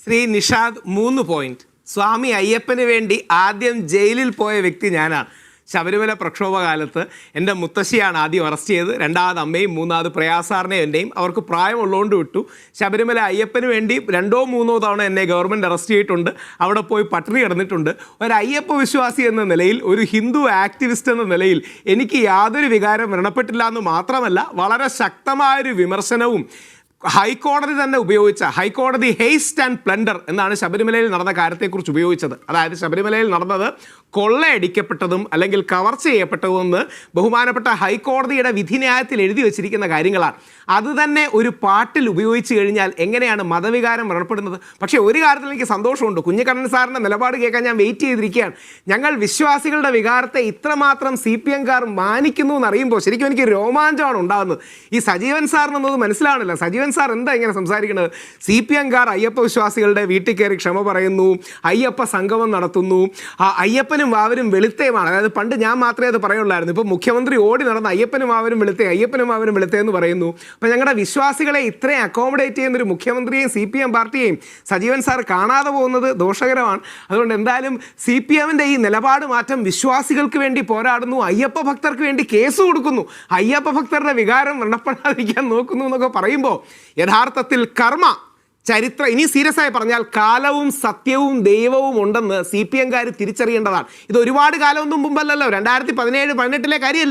Shri Nishad 3 point. സ്വാമി അയ്യപ്പന് വേണ്ടി ആദ്യം ജയിലിൽ പോയ വ്യക്തി ഞാനാണ്. ശബരിമല പ്രക്ഷോഭകാലത്ത് എൻ്റെ മുത്തശ്ശിയാണ് ആദ്യം അറസ്റ്റ് ചെയ്ത്, രണ്ടാമത് അമ്മയും, മൂന്നാമത് പ്രയാസാറിനെയും എൻ്റെയും. അവർക്ക് പ്രായമുള്ളതുകൊണ്ട് വിട്ടു. ശബരിമല അയ്യപ്പന് വേണ്ടി 2-3 തവണ എന്നെ ഗവൺമെൻറ് അറസ്റ്റ് ചെയ്തിട്ടുണ്ട്. അവിടെ പോയി പട്ടിണി കിടന്നിട്ടുണ്ട്. ഒരു അയ്യപ്പ വിശ്വാസി എന്ന നിലയിൽ, ഒരു ഹിന്ദു ആക്ടിവിസ്റ്റ് എന്ന നിലയിൽ എനിക്ക് യാതൊരു വികാരം വ്രണപ്പെട്ടില്ല എന്ന് മാത്രമല്ല, വളരെ ശക്തമായൊരു വിമർശനവും ഹൈക്കോടതി തന്നെ ഉപയോഗിച്ച, ഹൈക്കോടതി ഹേസ്റ്റ് ആൻഡ് പ്ലണ്ടർ എന്നാണ് ശബരിമലയിൽ നടന്ന കാര്യത്തെക്കുറിച്ച് ഉപയോഗിച്ചത്. അതായത് ശബരിമലയിൽ നടന്നത് കൊള്ളയടിക്കപ്പെട്ടതും അല്ലെങ്കിൽ കവർച്ച ചെയ്യപ്പെട്ടതുമെന്ന് ബഹുമാനപ്പെട്ട ഹൈക്കോടതിയുടെ വിധിന്യായത്തിൽ എഴുതി വച്ചിരിക്കുന്ന കാര്യങ്ങളാണ്. അത് തന്നെ ഒരു പാട്ടിൽ ഉപയോഗിച്ച് കഴിഞ്ഞാൽ എങ്ങനെയാണ് മതവികാരം വ്രണപ്പെടുന്നത്? പക്ഷേ ഒരു കാര്യത്തിൽ എനിക്ക് സന്തോഷമുണ്ട്. കുഞ്ഞിക്കണ്ണൻ സാറിൻ്റെ നിലപാട് കേൾക്കാൻ ഞാൻ വെയിറ്റ് ചെയ്തിരിക്കുകയാണ്. ഞങ്ങൾ വിശ്വാസികളുടെ വികാരത്തെ ഇത്രമാത്രം CPM-കാർ മാനിക്കുന്നു എന്നറിയുമ്പോൾ ശരിക്കും എനിക്ക് രോമാഞ്ചമാണ് ഉണ്ടാകുന്നത്. ഈ സജീവൻ സാറിനൊന്നും മനസ്സിലാവണില്ല. സജീവൻ സാർ എന്താ ഇങ്ങനെ സംസാരിക്കുന്നത്? CPM-കാർ അയ്യപ്പ വിശ്വാസികളുടെ വീട്ടിൽ കയറി ക്ഷമ പറയുന്നു, അയ്യപ്പ സംഗമം നടത്തുന്നു, അയ്യപ്പനും വാവരും വെളുത്തയുമാണ്. അതായത് പണ്ട് ഞാൻ മാത്രമേ അത് പറയുള്ളായിരുന്നു. ഇപ്പോൾ മുഖ്യമന്ത്രി ഓടി നടന്ന അയ്യപ്പനും വാവരും വെളുത്തേ, അയ്യപ്പനും വാവരും വെളുത്തേ എന്ന് പറയുന്നു. അപ്പോൾ ഞങ്ങളുടെ വിശ്വാസികളെ ഇത്രയും അക്കോമഡേറ്റ് ചെയ്യുന്നൊരു മുഖ്യമന്ത്രിയെയും CPM പാർട്ടിയെയും സജീവൻ സാർ കാണാതെ പോകുന്നത് ദോഷകരമാണ്. അതുകൊണ്ട് എന്തായാലും CPM-ൻ്റെ ഈ നിലപാട് മാറ്റം, വിശ്വാസികൾക്ക് വേണ്ടി പോരാടുന്നു, അയ്യപ്പ ഭക്തർക്ക് വേണ്ടി കേസ് കൊടുക്കുന്നു, അയ്യപ്പ ഭക്തരുടെ വികാരം വ്രണപ്പെടാതിരിക്കാൻ നോക്കുന്നു എന്നൊക്കെ പറയുമ്പോൾ യഥാർത്ഥത്തിൽ ചരിത്രം ഇനി സീരിയസ് ആയി പറഞ്ഞാൽ കാലവും സത്യവും ദൈവവും ഉണ്ടെന്ന് CPM-കാർ തിരിച്ചറിയേണ്ടതാണ്. ഇത് ഒരുപാട് കാലമൊന്നും മുമ്പല്ലല്ലോ, 2017-18 കാര്യമല്ല.